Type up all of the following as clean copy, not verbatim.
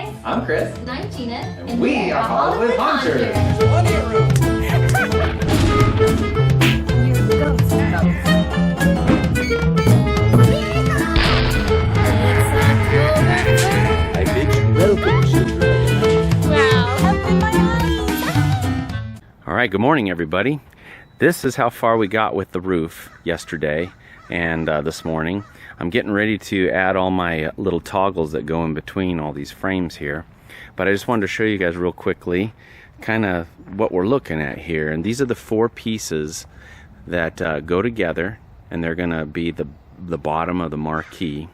Hi, I'm Chris. and I'm Tina, And we are Hollywood Haunters. I bid you welcome, children. Wow, open my eyes. All right, good morning, everybody. This is how far we got with the roof yesterday and this morning. I'm getting ready to add all my little toggles that go in between all these frames here. But I just wanted to show you guys real quickly kind of what we're looking at here. And these are the 4 pieces that go together, and they're going to be the bottom of the marquee.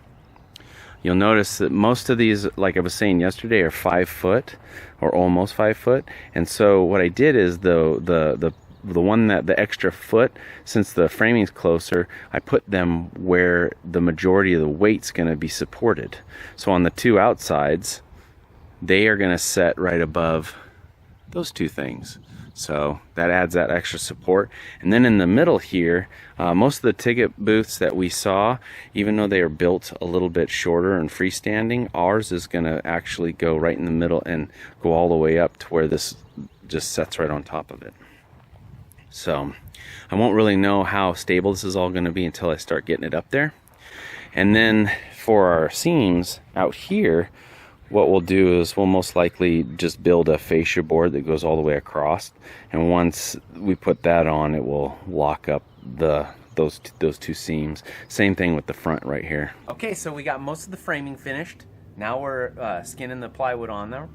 You'll notice that most of these, like I was saying yesterday, are 5 foot or almost 5 foot. And so what I did is the one that the extra foot, since the framing's closer, I put them where the majority of the weight's going to be supported. So on the 2 outsides, they are going to set right above those 2 things. So that adds that extra support. And then in the middle here, most of the ticket booths that we saw, even though they are built a little bit shorter and freestanding, ours is going to actually go right in the middle and go all the way up to where this just sets right on top of it. So I won't really know how stable this is all going to be until I start getting it up there. And then for our seams out here, what we'll do is we'll most likely just build a fascia board that goes all the way across, and once we put that on, it will lock up those 2 seams. Same thing with the front right here. Okay, so we got most of the framing finished. Now we're skinning the plywood on there,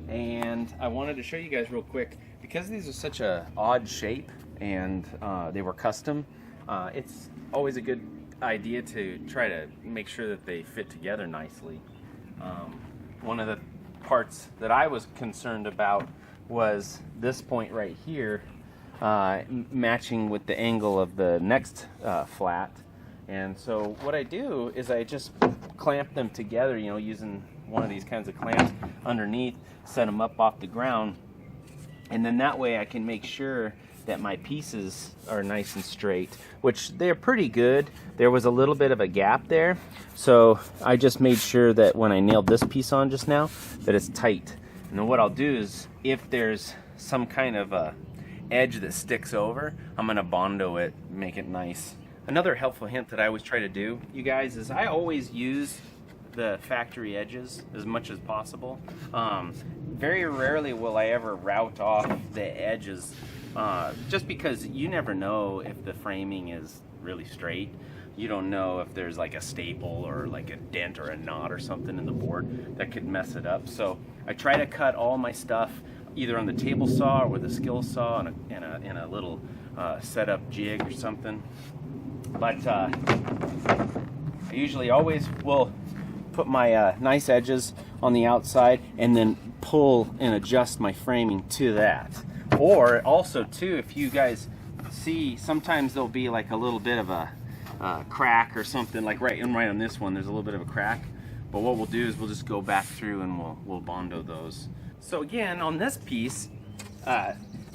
and I wanted to show you guys real quick, because these are such a odd shape and they were custom. It's always a good idea to try to make sure that they fit together nicely. One of the parts that I was concerned about was this point right here, matching with the angle of the next flat. And so what I do is I just clamp them together, you know, using one of these kinds of clamps underneath, set them up off the ground, and then that way I can make sure that my pieces are nice and straight, which they're pretty good. There was a little bit of a gap there, so I just made sure that when I nailed this piece on just now, that it's tight. And then what I'll do is, if there's some kind of a edge that sticks over, I'm gonna Bondo it, make it nice. Another helpful hint that I always try to do, you guys, is I always use the factory edges as much as possible. Very rarely will I ever route off the edges, just because you never know if the framing is really straight. You don't know if there's like a staple or like a dent or a knot or something in the board that could mess it up. So I try to cut all my stuff either on the table saw or with a skill saw in a little setup jig or something. But I usually always will put my nice edges on the outside and then pull and adjust my framing to that. Or also too, if you guys see, sometimes there'll be like a little bit of a crack or something, like right on this one there's a little bit of a crack, but what we'll do is we'll just go back through and we'll Bondo those. So again, on this piece,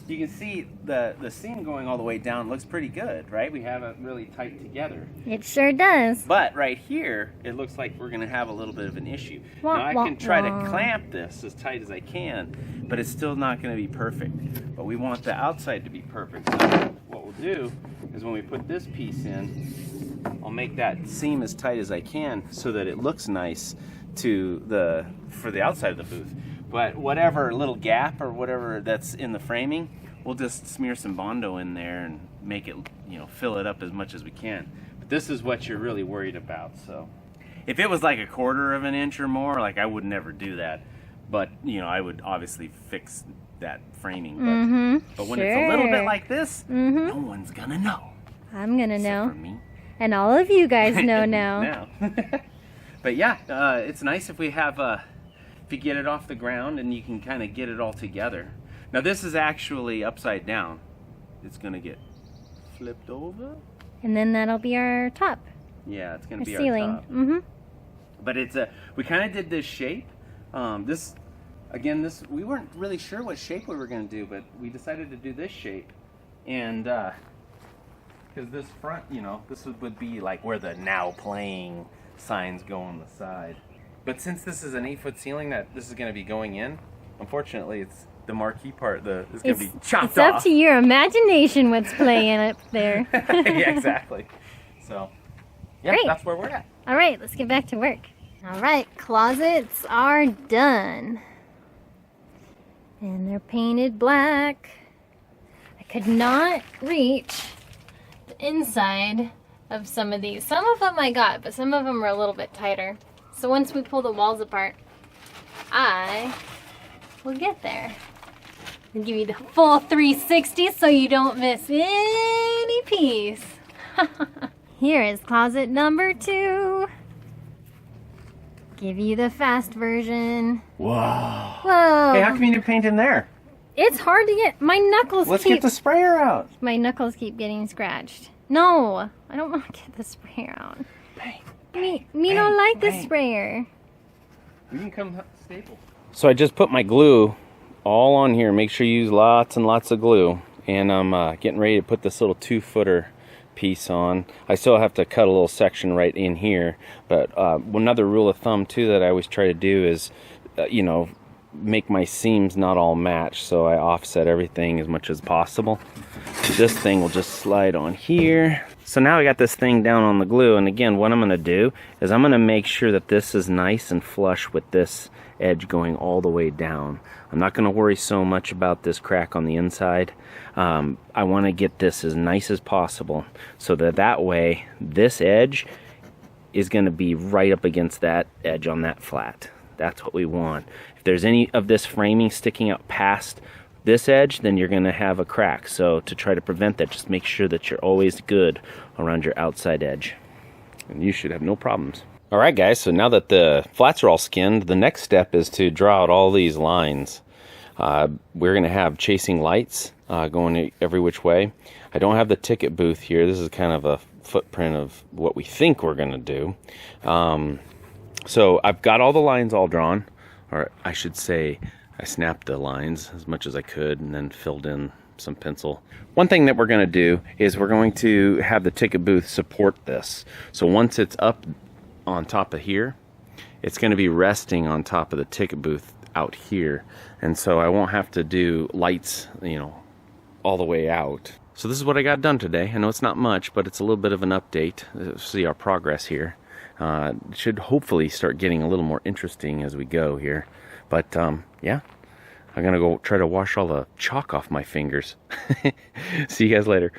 you can see the seam going all the way down looks pretty good, right? We have it really tight together. It sure does. But right here, it looks like we're going to have a little bit of an issue. Now I can try to clamp this as tight as I can, but it's still not going to be perfect. But we want the outside to be perfect. So what we'll do is when we put this piece in, I'll make that seam as tight as I can so that it looks nice for the outside of the booth. But whatever little gap or whatever that's in the framing, we'll just smear some Bondo in there and make it, you know, fill it up as much as we can. But this is what you're really worried about. So if it was like a 1/4 of an inch or more, like I would never do that. But, you know, I would obviously fix that framing. But when it's a little bit like this, no one's gonna know. I'm gonna know. For me. And all of you guys know now. But yeah, it's nice if we have if you get it off the ground and you can kind of get it all together. Now this is actually upside down. It's gonna get flipped over. And then that'll be our top. Yeah, it's gonna be ceiling. our top. But it's we kind of did this shape. This we weren't really sure what shape we were gonna do, but we decided to do this shape, and because this front, you know, this would be like where the now playing signs go on the side. But since this is an 8-foot ceiling that this is going to be going in, unfortunately, it's the marquee part is going to be chopped It's off. up to your imagination what's playing up there. Yeah, exactly. So, yeah, Great. that's where we're at. All right, let's get back to work. All right, closets are done. And they're painted black. I could not reach the inside of some of these. Some of them I got, but some of them are a little bit tighter. So once we pull the walls apart, I will get there. I'll give you the full 360 so you don't miss any piece. Here is closet number 2. Give you the fast version. Whoa. Whoa. Hey, how come you didn't paint in there? It's hard to get. My knuckles Let's keep. get the sprayer out. My knuckles keep getting scratched. No, I don't want to get the sprayer out. Me don't like the sprayer. You can come staple. So I just put my glue all on here. Make sure you use lots and lots of glue. And I'm getting ready to put this little 2-footer piece on. I still have to cut a little section right in here. But another rule of thumb too that I always try to do is, you know, make my seams not all match. So I offset everything as much as possible. This thing will just slide on here. So now I got this thing down on the glue, and again, what I'm going to do is I'm going to make sure that this is nice and flush with this edge going all the way down. I'm not going to worry so much about this crack on the inside. I want to get this as nice as possible so that way this edge is going to be right up against that edge on that flat. That's what we want. If there's any of this framing sticking out past this edge, then you're going to have a crack. So to try to prevent that, just make sure that you're always good around your outside edge, and you should have no problems. All right, guys, so now that the flats are all skinned, the next step is to draw out all these lines. We're going to have chasing lights going every which way. I don't have the ticket booth here. This is kind of a footprint of what we think we're going to do. So I've got all the lines all drawn, or I should say I snapped the lines as much as I could and then filled in some pencil. One thing that we're going to do is we're going to have the ticket booth support this. So once it's up on top of here, it's going to be resting on top of the ticket booth out here. And so I won't have to do lights, you know, all the way out. So this is what I got done today. I know it's not much, but it's a little bit of an update. See our progress here. It should hopefully start getting a little more interesting as we go here. But yeah, I'm gonna go try to wash all the chalk off my fingers. See you guys later.